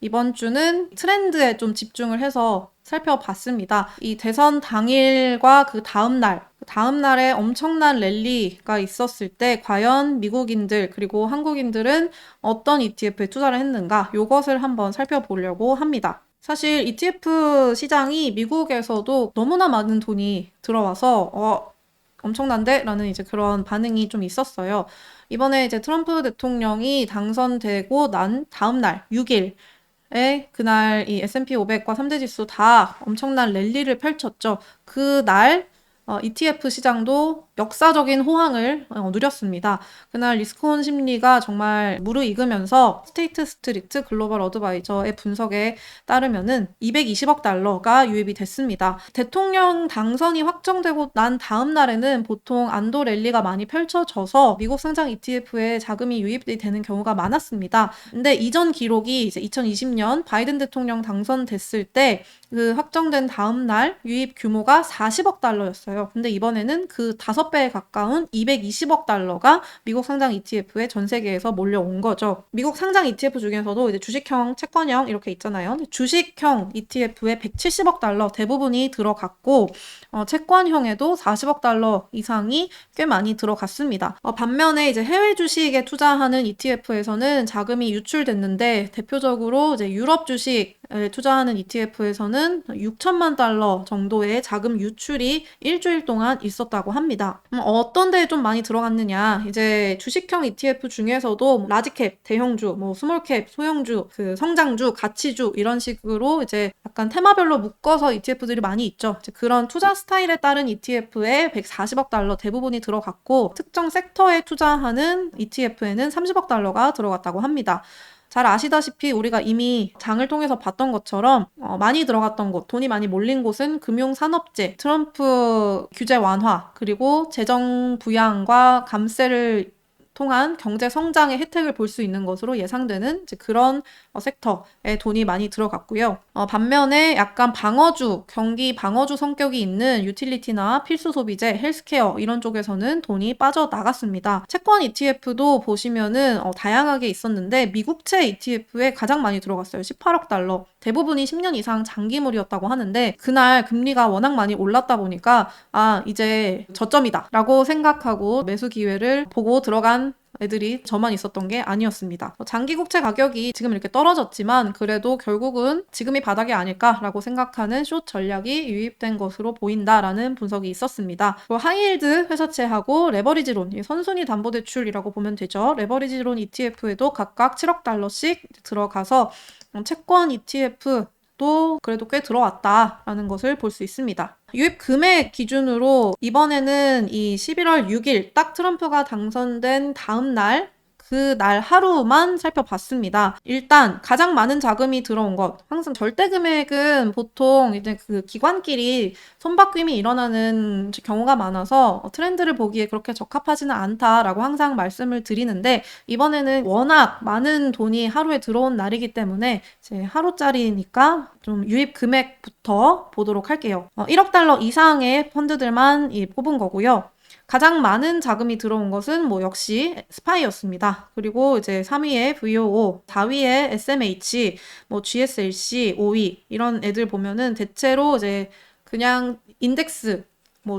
이번 주는 트렌드에 좀 집중을 해서 살펴봤습니다. 이 대선 당일과 그 다음날에 엄청난 랠리가 있었을 때 과연 미국인들 그리고 한국인들은 어떤 ETF에 투자를 했는가, 요것을 한번 살펴보려고 합니다. 사실 ETF 시장이 미국에서도 너무나 많은 돈이 들어와서 엄청난데? 라는 이제 그런 반응이 좀 있었어요. 이번에 이제 트럼프 대통령이 당선되고 난 다음날 6일 그날 이 S&P 500과 3대 지수 다 엄청난 랠리를 펼쳤죠. 그날 ETF 시장도 역사적인 호황을 누렸습니다. 그날 리스크온 심리가 정말 무르익으면서 스테이트 스트리트 글로벌 어드바이저의 분석에 따르면은 220억 달러가 유입이 됐습니다. 대통령 당선이 확정되고 난 다음 날에는 보통 안도 랠리가 많이 펼쳐져서 미국 상장 ETF에 자금이 유입이 되는 경우가 많았습니다. 근데 이전 기록이 이제 2020년 바이든 대통령 당선됐을 때 그 확정된 다음 날 유입 규모가 40억 달러였어요. 근데 이번에는 그 5배에 가까운 220억 달러가 미국 상장 ETF에 전 세계에서 몰려온 거죠. 미국 상장 ETF 중에서도 이제 주식형, 채권형 이렇게 있잖아요. 주식형 ETF에 170억 달러 대부분이 들어갔고 채권형에도 40억 달러 이상이 꽤 많이 들어갔습니다. 반면에 이제 해외 주식에 투자하는 ETF에서는 자금이 유출됐는데 대표적으로 이제 유럽 주식에 투자하는 ETF에서는 6천만 달러 정도의 자금 유출이 일주일 동안 있었다고 합니다. 어떤 데에 좀 많이 들어갔느냐? 이제 주식형 ETF 중에서도 라지캡, 대형주, 스몰캡, 소형주, 그 성장주, 가치주 이런 식으로 이제 약간 테마별로 묶어서 ETF들이 많이 있죠. 이제 그런 투자 스타일에 따른 ETF에 140억 달러 대부분이 들어갔고 특정 섹터에 투자하는 ETF에는 30억 달러가 들어갔다고 합니다. 잘 아시다시피 우리가 이미 장을 통해서 봤던 것처럼 많이 들어갔던 곳, 돈이 많이 몰린 곳은 금융산업재, 트럼프 규제 완화, 그리고 재정 부양과 감세를 통한 경제 성장의 혜택을 볼 수 있는 것으로 예상되는 이제 그런 섹터에 돈이 많이 들어갔고요. 반면에 약간 경기 방어주 성격이 있는 유틸리티나 필수 소비재, 헬스케어 이런 쪽에서는 돈이 빠져나갔습니다. 채권 ETF도 보시면은 다양하게 있었는데 미국채 ETF에 가장 많이 들어갔어요. 18억 달러. 대부분이 10년 이상 장기물이었다고 하는데 그날 금리가 워낙 많이 올랐다 보니까 이제 저점이다 라고 생각하고 매수 기회를 보고 들어간 애들이 저만 있었던 게 아니었습니다. 장기 국채 가격이 지금 이렇게 떨어졌지만 그래도 결국은 지금이 바닥이 아닐까라고 생각하는 숏 전략이 유입된 것으로 보인다라는 분석이 있었습니다. 하이힐드 회사채하고 레버리지론, 선순위 담보대출이라고 보면 되죠. 레버리지론 ETF에도 각각 7억 달러씩 들어가서 채권 ETF도 그래도 꽤 들어왔다라는 것을 볼 수 있습니다. 유입 금액 기준으로 이번에는 이 11월 6일 딱 트럼프가 당선된 다음 날 그날 하루만 살펴봤습니다. 일단 가장 많은 자금이 들어온 것, 항상 절대 금액은 보통 이제 그 기관끼리 손바뀜이 일어나는 경우가 많아서 트렌드를 보기에 그렇게 적합하지는 않다라고 항상 말씀을 드리는데 이번에는 워낙 많은 돈이 하루에 들어온 날이기 때문에 이제 하루짜리니까 좀 유입 금액부터 보도록 할게요. 1억 달러 이상의 펀드들만 뽑은 거고요. 가장 많은 자금이 들어온 것은 역시 스파이였습니다. 그리고 이제 3위에 VOO, 4위에 SMH, GSLC, 5위 이런 애들 보면은 대체로 이제 그냥 인덱스,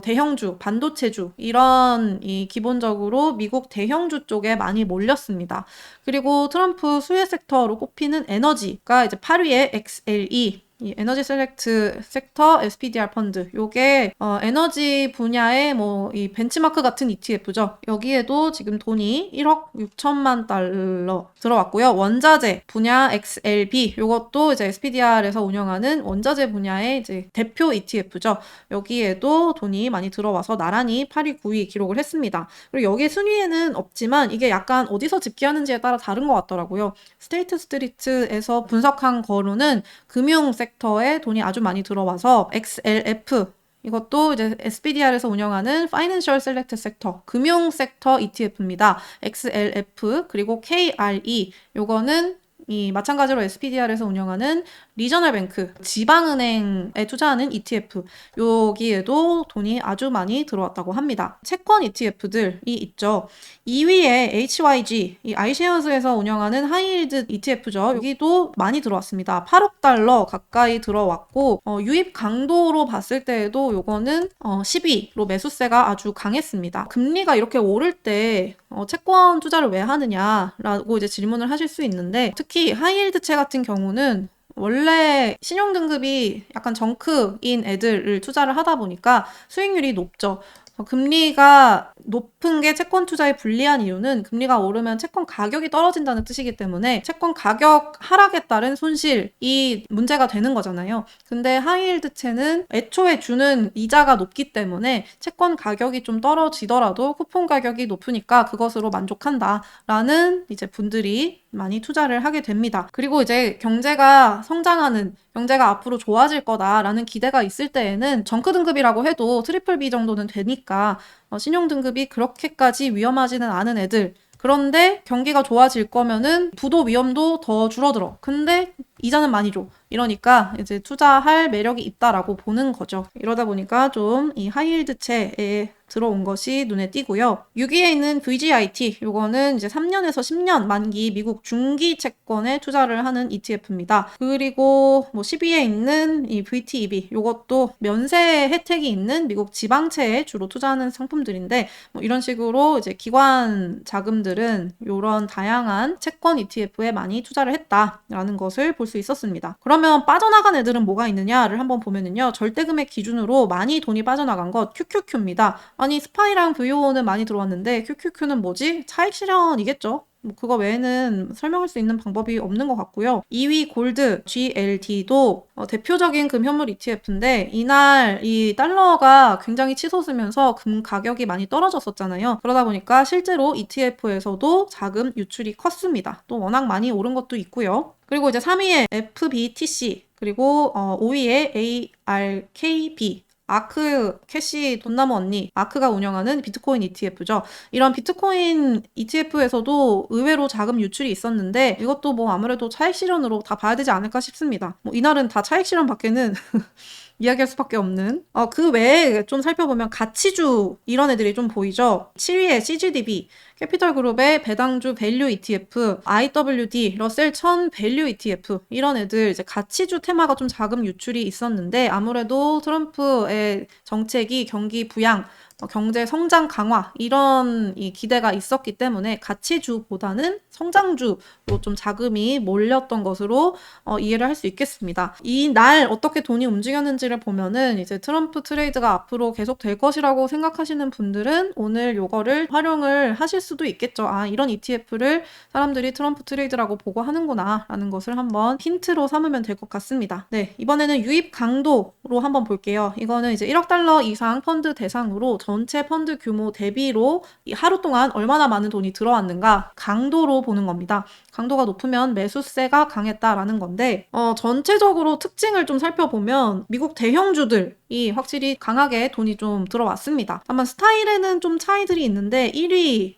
대형주, 반도체주 이런 기본적으로 미국 대형주 쪽에 많이 몰렸습니다. 그리고 트럼프 수혜 섹터로 꼽히는 에너지가 이제 8위에 XLE, 이 에너지 셀렉트 섹터 SPDR 펀드 요게 에너지 분야의 이 벤치마크 같은 ETF죠. 여기에도 지금 돈이 1억 6천만 달러 들어왔고요. 원자재 분야 XLB 요것도 이제 SPDR에서 운영하는 원자재 분야의 이제 대표 ETF죠. 여기에도 돈이 많이 들어와서 나란히 8위, 9위 기록을 했습니다. 그리고 여기 순위에는 없지만 이게 약간 어디서 집계하는지에 따라 다른 것 같더라고요. 스테이트 스트리트에서 분석한 거로는 금융 섹터에 돈이 아주 많이 들어와서 XLF 이것도 이제 SPDR에서 운영하는 Financial Select Sector, 금융 섹터 ETF입니다. XLF 그리고 KRE 요거는 이 마찬가지로 SPDR에서 운영하는 리저널 뱅크, 지방은행에 투자하는 ETF, 여기에도 돈이 아주 많이 들어왔다고 합니다. 채권 ETF들이 있죠. 2위에 HYG, 이 iShares에서 운영하는 하이힐드 ETF죠. 여기도 많이 들어왔습니다. 8억 달러 가까이 들어왔고, 유입 강도로 봤을 때에도 요거는 10위로 매수세가 아주 강했습니다. 금리가 이렇게 오를 때 채권 투자를 왜 하느냐라고 이제 질문을 하실 수 있는데, 특히 하이힐드채 같은 경우는 원래 신용등급이 약간 정크인 애들을 투자를 하다 보니까 수익률이 높죠. 금리가 높은 게 채권 투자에 불리한 이유는 금리가 오르면 채권 가격이 떨어진다는 뜻이기 때문에 채권 가격 하락에 따른 손실이 문제가 되는 거잖아요. 근데 하이힐드채는 애초에 주는 이자가 높기 때문에 채권 가격이 좀 떨어지더라도 쿠폰 가격이 높으니까 그것으로 만족한다라는 이제 분들이 많이 투자를 하게 됩니다. 그리고 이제 경제가 성장하는, 경제가 앞으로 좋아질 거다라는 기대가 있을 때에는 정크 등급이라고 해도 트리플 B 정도는 되니까 신용 등급이 그렇게까지 위험하지는 않은 애들, 그런데 경기가 좋아질 거면은 부도 위험도 더 줄어들어. 근데 이자는 많이 줘. 이러니까 이제 투자할 매력이 있다라고 보는 거죠. 이러다 보니까 좀 이 하이힐드채에 들어온 것이 눈에 띄고요. 6위에 있는 VGIT, 요거는 이제 3년에서 10년 만기 미국 중기 채권에 투자를 하는 ETF입니다. 그리고 뭐 10위에 있는 이 VTEB, 요것도 면세 혜택이 있는 미국 지방채에 주로 투자하는 상품들인데, 뭐 이런 식으로 이제 기관 자금들은 요런 다양한 채권 ETF에 많이 투자를 했다라는 것을 볼 수 있었습니다. 그러면 빠져나간 애들은 뭐가 있느냐를 한번 보면은요, 절대금액 기준으로 많이 돈이 빠져나간 것 QQQ입니다. 아니, 스파이랑 VO는 많이 들어왔는데 QQQ는 뭐지? 차익 실현이겠죠? 뭐 그거 외에는 설명할 수 있는 방법이 없는 것 같고요. 2위 골드 GLD도 대표적인 금 현물 ETF인데, 이날 이 달러가 굉장히 치솟으면서 금 가격이 많이 떨어졌었잖아요. 그러다 보니까 실제로 ETF에서도 자금 유출이 컸습니다. 또 워낙 많이 오른 것도 있고요. 그리고 이제 3위에 FBTC, 그리고 5위에 ARKB, 아크 캐시 돈나무 언니, 아크가 운영하는 비트코인 ETF죠. 이런 비트코인 ETF에서도 의외로 자금 유출이 있었는데, 이것도 뭐 아무래도 차익 실현으로 다 봐야 되지 않을까 싶습니다. 뭐 이날은 다 차익 실현 밖에는 이야기할 수밖에 없는. 그 외에 좀 살펴보면 가치주 이런 애들이 좀 보이죠. 7위에 CGDB, 캐피털그룹의 배당주 밸류 ETF, IWD, 러셀 1000 밸류 ETF, 이런 애들 이제 가치주 테마가 좀 자금 유출이 있었는데, 아무래도 트럼프의 정책이 경기 부양, 경제 성장 강화 이런 이 기대가 있었기 때문에 가치주보다는 성장주로 좀 자금이 몰렸던 것으로 이해를 할 수 있겠습니다. 이 날 어떻게 돈이 움직였는지를 보면은 이제 트럼프 트레이드가 앞으로 계속 될 것이라고 생각하시는 분들은 오늘 요거를 활용을 하실 수도 있겠죠. 아, 이런 ETF를 사람들이 트럼프 트레이드라고 보고 하는구나 라는 것을 한번 힌트로 삼으면 될 것 같습니다. 네, 이번에는 유입 강도로 한번 볼게요. 이거는 이제 1억 달러 이상 펀드 대상으로 전체 펀드 규모 대비로 하루 동안 얼마나 많은 돈이 들어왔는가 강도로 보는 겁니다. 강도가 높으면 매수세가 강했다라는 건데, 전체적으로 특징을 좀 살펴보면 미국 대형주들이 확실히 강하게 돈이 좀 들어왔습니다. 다만 스타일에는 좀 차이들이 있는데, 1위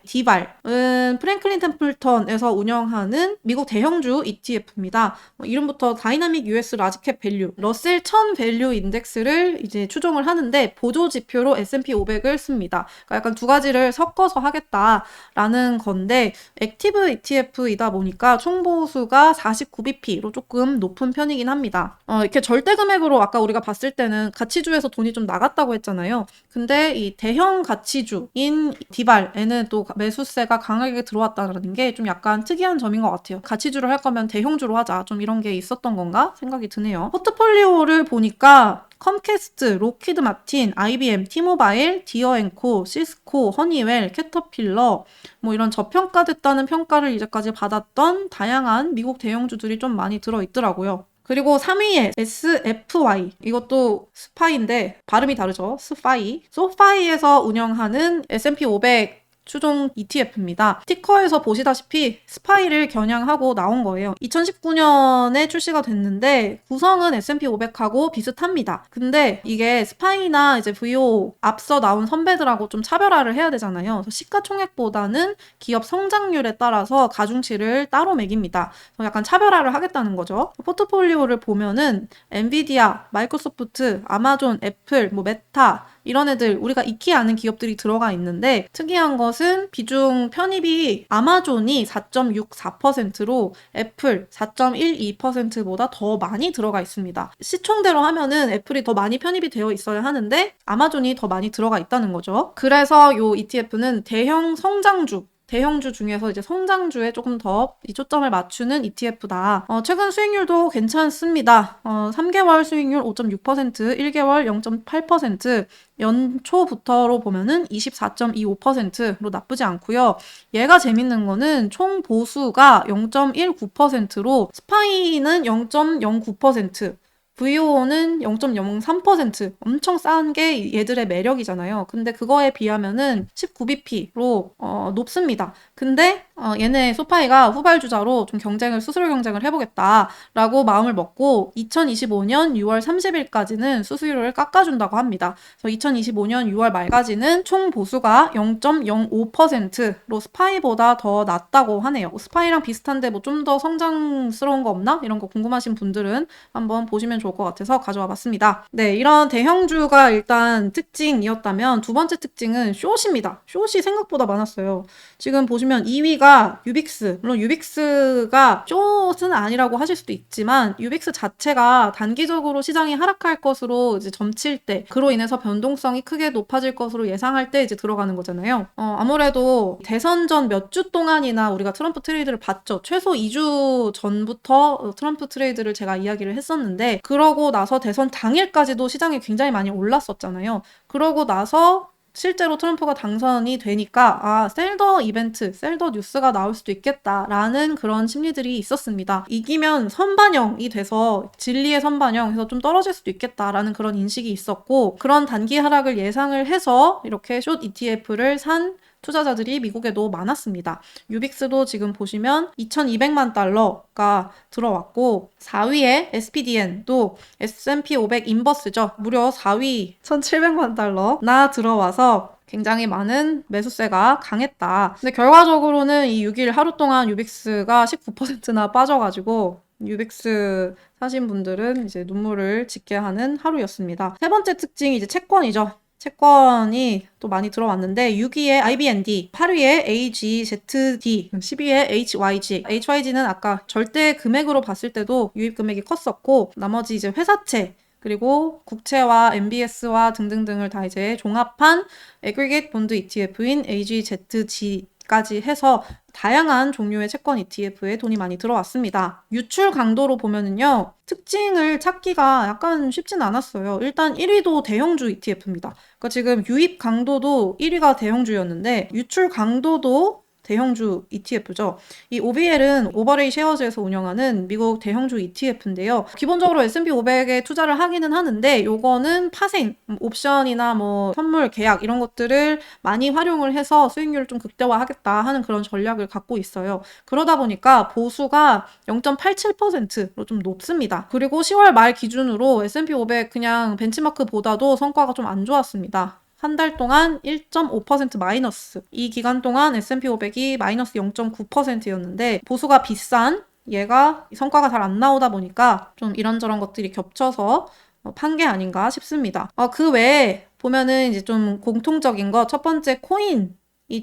디발은 프랭클린 템플턴에서 운영하는 미국 대형주 ETF입니다. 이름부터 다이나믹 US 라지캡 밸류, 러셀 1000 밸류 인덱스를 이제 추종을 하는데 보조 지표로 S&P 500을 씁니다. 그러니까 약간 두 가지를 섞어서 하겠다라는 건데, 액티브 ETF이다 보니까 총보수가 49bp로 조금 높은 편이긴 합니다. 이렇게 절대 금액으로 아까 우리가 봤을 때는 가치주에서 돈이 좀 나갔다고 했잖아요. 근데 이 대형 가치주인 디발에는 또 매수세가 강하게 들어왔다는 게 좀 약간 특이한 점인 것 같아요. 가치주를 할 거면 대형주로 하자, 좀 이런 게 있었던 건가 생각이 드네요. 포트폴리오를 보니까 컴캐스트, 로키드 마틴, IBM, 티모바일, 디어앤코, 시스코, 허니웰, 캐터필러, 뭐 이런 저평가됐다는 평가를 이제까지 받았던 다양한 미국 대형주들이 좀 많이 들어있더라고요. 그리고 3위에 SFY, 이것도 스파이인데 발음이 다르죠. 스파이. 소파이에서 운영하는 S&P 500 추종 ETF입니다. 티커에서 보시다시피 스파이를 겨냥하고 나온 거예요. 2019년에 출시가 됐는데 구성은 S&P 500하고 비슷합니다. 근데 이게 스파이나 이제 VO 앞서 나온 선배들하고 좀 차별화를 해야 되잖아요. 그래서 시가총액보다는 기업 성장률에 따라서 가중치를 따로 매깁니다. 약간 차별화를 하겠다는 거죠. 포트폴리오를 보면은 엔비디아, 마이크로소프트, 아마존, 애플, 메타 이런 애들 우리가 익히 아는 기업들이 들어가 있는데 특이한 것은 비중 편입이 아마존이 4.64%로 애플 4.12%보다 더 많이 들어가 있습니다. 시총대로 하면은 애플이 더 많이 편입이 되어 있어야 하는데 아마존이 더 많이 들어가 있다는 거죠. 그래서 요 ETF는 대형 성장주 대형주 중에서 이제 성장주에 조금 더 이 초점을 맞추는 ETF다. 최근 수익률도 괜찮습니다. 3개월 수익률 5.6%, 1개월 0.8%, 연초부터로 보면은 24.25%로 나쁘지 않고요. 얘가 재밌는 거는 총 보수가 0.19%로 스파이는 0.09%, VO는 0.03% 엄청 싼 게 얘들의 매력이잖아요. 근데 그거에 비하면은 19bp로 높습니다. 근데 얘네 소파이가 후발주자로 좀 수수료 경쟁을 해보겠다라고 마음을 먹고 2025년 6월 30일까지는 수수료를 깎아준다고 합니다. 그래서 2025년 6월 말까지는 총 보수가 0.05%로 스파이보다 더 낮다고 하네요. 스파이랑 비슷한데 뭐 좀 더 성장스러운 거 없나? 이런 거 궁금하신 분들은 한번 보시면 좋을 것 같아서 가져와 봤습니다. 네, 이런 대형주가 일단 특징이었다면 두 번째 특징은 숏입니다. 숏이 생각보다 많았어요. 지금 보시면 2위가 유빅스. 물론 유빅스가 숏은 아니라고 하실 수도 있지만 유빅스 자체가 단기적으로 시장이 하락할 것으로 이제 점칠 때 그로 인해서 변동성이 크게 높아질 것으로 예상할 때 이제 들어가는 거잖아요. 아무래도 대선 전 몇 주 동안이나 우리가 트럼프 트레이드를 봤죠. 최소 2주 전부터 트럼프 트레이드를 제가 이야기를 했었는데 그러고 나서 대선 당일까지도 시장이 굉장히 많이 올랐었잖아요. 그러고 나서 실제로 트럼프가 당선이 되니까 셀더 이벤트, 셀더 뉴스가 나올 수도 있겠다라는 그런 심리들이 있었습니다. 이기면 선반영이 돼서 진리의 선반영해서 좀 떨어질 수도 있겠다라는 그런 인식이 있었고 그런 단기 하락을 예상을 해서 이렇게 숏 ETF를 산 투자자들이 미국에도 많았습니다. 유빅스도 지금 보시면 2,200만 달러가 들어왔고 4위에 SPDN도 S&P 500 인버스죠. 무려 4위 1,700만 달러나 들어와서 굉장히 많은 매수세가 강했다. 근데 결과적으로는 이 6일 하루 동안 유빅스가 19%나 빠져가지고 유빅스 사신 분들은 이제 눈물을 짓게 하는 하루였습니다. 세 번째 특징이 이제 채권이죠. 채권이 또 많이 들어왔는데 6위에 IBND, 8위에 AGZD, 10위에 HYG. HYG는 아까 절대 금액으로 봤을 때도 유입 금액이 컸었고 나머지 이제 회사채 그리고 국채와 MBS와 등등등을 다 이제 종합한 애그리게이트 본드 ETF인 AGZG까지 해서 다양한 종류의 채권 ETF에 돈이 많이 들어왔습니다. 유출 강도로 보면은요, 특징을 찾기가 약간 쉽진 않았어요. 일단 1위도 대형주 ETF입니다. 그러니까 지금 유입 강도도 1위가 대형주였는데 유출 강도도 대형주 ETF죠. 이 OBL은 오버레이 쉐어즈에서 운영하는 미국 대형주 ETF인데요. 기본적으로 S&P 500에 투자를 하기는 하는데 요거는 파생, 옵션이나 선물 계약 이런 것들을 많이 활용을 해서 수익률을 좀 극대화하겠다 하는 그런 전략을 갖고 있어요. 그러다 보니까 보수가 0.87%로 좀 높습니다. 그리고 10월 말 기준으로 S&P 500 그냥 벤치마크보다도 성과가 좀 안 좋았습니다. 한 달 동안 1.5% 마이너스. 이 기간 동안 S&P 500이 마이너스 0.9%였는데 보수가 비싼 얘가 성과가 잘 안 나오다 보니까 좀 이런저런 것들이 겹쳐서 판 게 아닌가 싶습니다. 그 외에 보면은 이제 좀 공통적인 거 첫 번째 코인이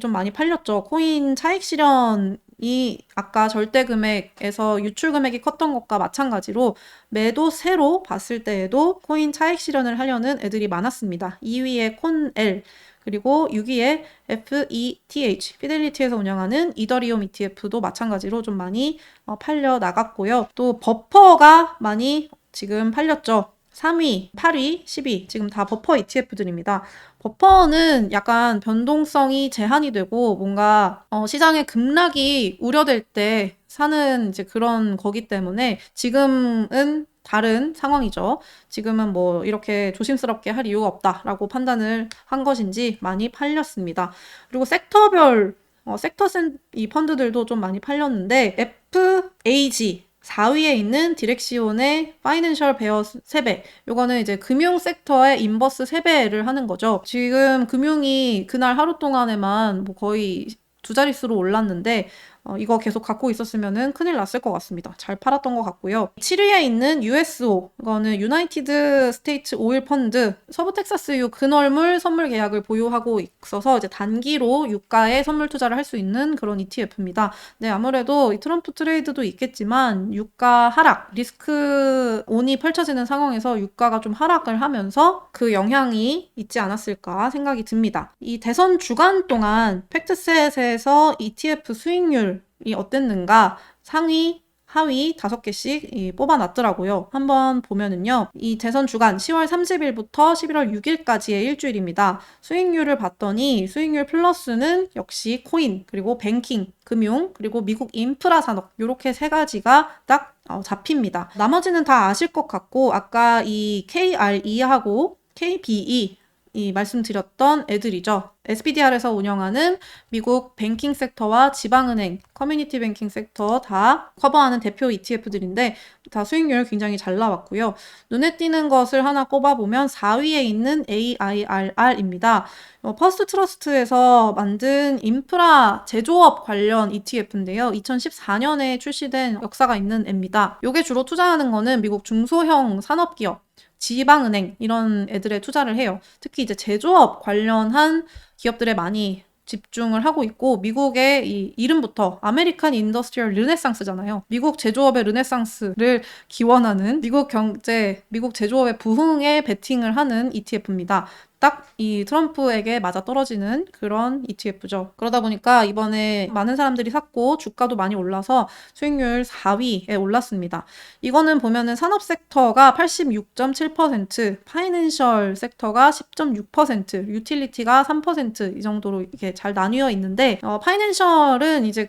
좀 많이 팔렸죠. 코인 차익 실현이 아까 절대 금액에서 유출 금액이 컸던 것과 마찬가지로 매도세로 봤을 때에도 코인 차익 실현을 하려는 애들이 많았습니다. 2위에 콘엘 그리고 6위에 FETH, 피델리티에서 운영하는 이더리움 ETF도 마찬가지로 좀 많이 팔려 나갔고요. 또 버퍼가 많이 지금 팔렸죠. 3위, 8위, 10위 지금 다 버퍼 ETF들입니다. 버퍼는 약간 변동성이 제한이 되고 뭔가 시장의 급락이 우려될 때 사는 이제 그런 거기 때문에 지금은 다른 상황이죠. 지금은 뭐 이렇게 조심스럽게 할 이유가 없다라고 판단을 한 것인지 많이 팔렸습니다. 그리고 섹터별 이 펀드들도 좀 많이 팔렸는데 FAG 4위에 있는 디렉시온의 파이낸셜 베어 3배. 요거는 이제 금융 섹터의 인버스 3배를 하는 거죠. 지금 금융이 그날 하루 동안에만 뭐 거의 두 자릿수로 올랐는데 이거 계속 갖고 있었으면은 큰일 났을 것 같습니다. 잘 팔았던 것 같고요. 7위에 있는 USO, 이거는 유나이티드 스테이츠 오일 펀드, 서부 텍사스유 근월물 선물 계약을 보유하고 있어서 이제 단기로 유가에 선물 투자를 할 수 있는 그런 ETF입니다. 네, 아무래도 이 트럼프 트레이드도 있겠지만 유가 하락, 리스크 온이 펼쳐지는 상황에서 유가가 좀 하락을 하면서 그 영향이 있지 않았을까 생각이 듭니다. 이 대선 주간 동안 팩트셋에서 ETF 수익률 이 어땠는가 상위 하위 5개씩 뽑아놨더라고요. 한번 보면은요. 이 대선 주간 10월 30일부터 11월 6일까지의 일주일입니다. 수익률을 봤더니 수익률 플러스는 역시 코인, 그리고 뱅킹, 금융, 그리고 미국 인프라 산업 이렇게 세 가지가 딱 잡힙니다. 나머지는 다 아실 것 같고 아까 이 KRE하고 KBE 말씀드렸던 애들이죠. SPDR에서 운영하는 미국 뱅킹 섹터와 지방은행, 커뮤니티 뱅킹 섹터 다 커버하는 대표 ETF들인데 다 수익률 굉장히 잘 나왔고요. 눈에 띄는 것을 하나 꼽아보면 4위에 있는 AIRR입니다. 퍼스트 트러스트에서 만든 인프라 제조업 관련 ETF인데요. 2014년에 출시된 역사가 있는 애입니다. 이게 주로 투자하는 거는 미국 중소형 산업기업, 지방은행 이런 애들에 투자를 해요. 특히 이제 제조업 관련한 기업들에 많이 집중을 하고 있고 미국의 이 이름부터 아메리칸 인더스트리얼 르네상스잖아요. 미국 제조업의 르네상스를 기원하는 미국 경제, 미국 제조업의 부흥에 베팅을 하는 ETF입니다. 딱 이 트럼프에게 맞아떨어지는 그런 ETF죠. 그러다 보니까 이번에 많은 사람들이 샀고 주가도 많이 올라서 수익률 4위에 올랐습니다. 이거는 보면은 산업 섹터가 86.7%, 파이낸셜 섹터가 10.6%, 유틸리티가 3% 이 정도로 이렇게 잘 나뉘어 있는데 파이낸셜은 이제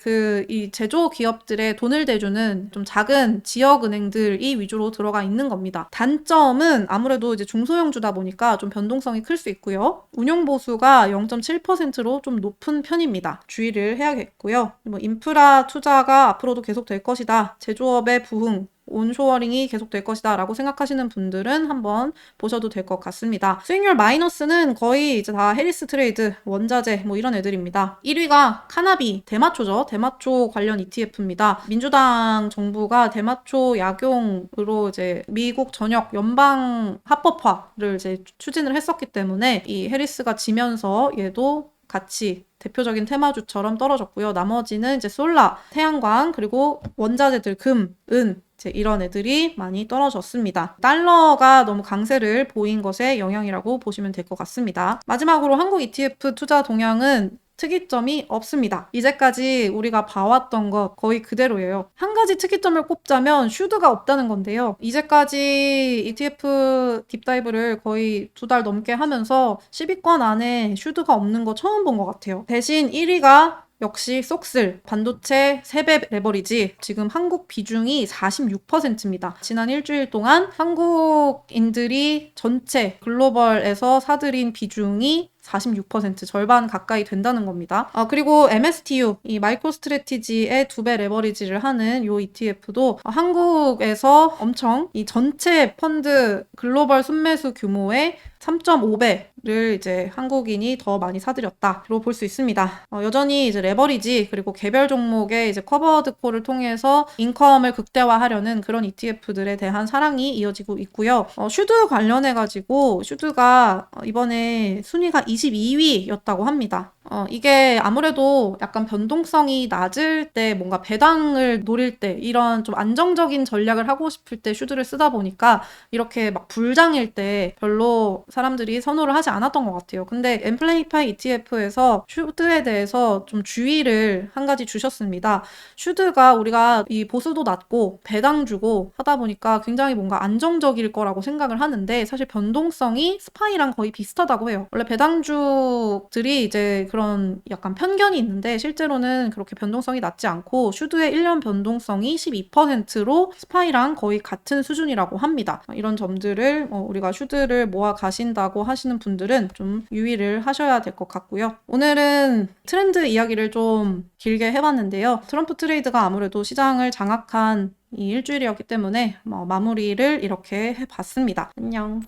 이 제조 기업들의 돈을 대주는 좀 작은 지역 은행들이 위주로 들어가 있는 겁니다. 단점은 아무래도 이제 중소형주다 보니까 좀 변동성이 클 수 있고요. 운용 보수가 0.7%로 좀 높은 편입니다. 주의를 해야겠고요. 뭐 인프라 투자가 앞으로도 계속 될 것이다. 제조업의 부흥, 온쇼어링이 계속될 것이다 라고 생각하시는 분들은 한번 보셔도 될 것 같습니다. 수익률 마이너스는 거의 이제 다 해리스 트레이드, 원자재 뭐 이런 애들입니다. 1위가 카나비, 대마초죠. 대마초 관련 ETF입니다. 민주당 정부가 대마초 약용으로 이제 미국 전역 연방 합법화를 이제 추진을 했었기 때문에 이 해리스가 지면서 얘도 같이 대표적인 테마주처럼 떨어졌고요. 나머지는 이제 솔라, 태양광, 그리고 원자재들, 금, 은 이런 애들이 많이 떨어졌습니다. 달러가 너무 강세를 보인 것의 영향이라고 보시면 될 것 같습니다. 마지막으로 한국 ETF 투자 동향은 특이점이 없습니다. 이제까지 우리가 봐왔던 것 거의 그대로예요. 한 가지 특이점을 꼽자면 슈드가 없다는 건데요. 이제까지 ETF 딥다이브를 거의 2달 넘게 하면서 10위권 안에 슈드가 없는 거 처음 본 것 같아요. 대신 1위가 역시 쏙슬, 반도체 3배 레버리지, 지금 한국 비중이 46%입니다. 지난 일주일 동안 한국인들이 전체 글로벌에서 사들인 비중이 46% 절반 가까이 된다는 겁니다. 그리고 MSTU, 이 마이크로 스트래티지의 2배 레버리지를 하는 요 ETF도 한국에서 엄청 이 전체 펀드 글로벌 순매수 규모의 3.5배를 이제 한국인이 더 많이 사들였다로 볼 수 있습니다. 여전히 이제 레버리지 그리고 개별 종목의 이제 커버드 콜을 통해서 인컴을 극대화하려는 그런 ETF들에 대한 사랑이 이어지고 있고요. 슈드 관련해가지고 슈드가 이번에 순위가 22위였다고 합니다. 이게 아무래도 약간 변동성이 낮을 때 뭔가 배당을 노릴 때 이런 좀 안정적인 전략을 하고 싶을 때 슈드를 쓰다 보니까 이렇게 막 불장일 때 별로 사람들이 선호를 하지 않았던 것 같아요. 근데 엠플레이파이 ETF에서 슈드에 대해서 좀 주의를 한 가지 주셨습니다. 슈드가 우리가 이 보수도 낮고 배당 주고 하다 보니까 굉장히 뭔가 안정적일 거라고 생각을 하는데 사실 변동성이 스파이랑 거의 비슷하다고 해요. 원래 배당주들이 이제 그런 약간 편견이 있는데 실제로는 그렇게 변동성이 낮지 않고 슈드의 1년 변동성이 12%로 스파이랑 거의 같은 수준이라고 합니다. 이런 점들을 우리가 슈드를 모아 가신다고 하시는 분들은 좀 유의를 하셔야 될 것 같고요. 오늘은 트렌드 이야기를 좀 길게 해봤는데요. 트럼프 트레이드가 아무래도 시장을 장악한 이 일주일이었기 때문에 마무리를 이렇게 해봤습니다. 안녕.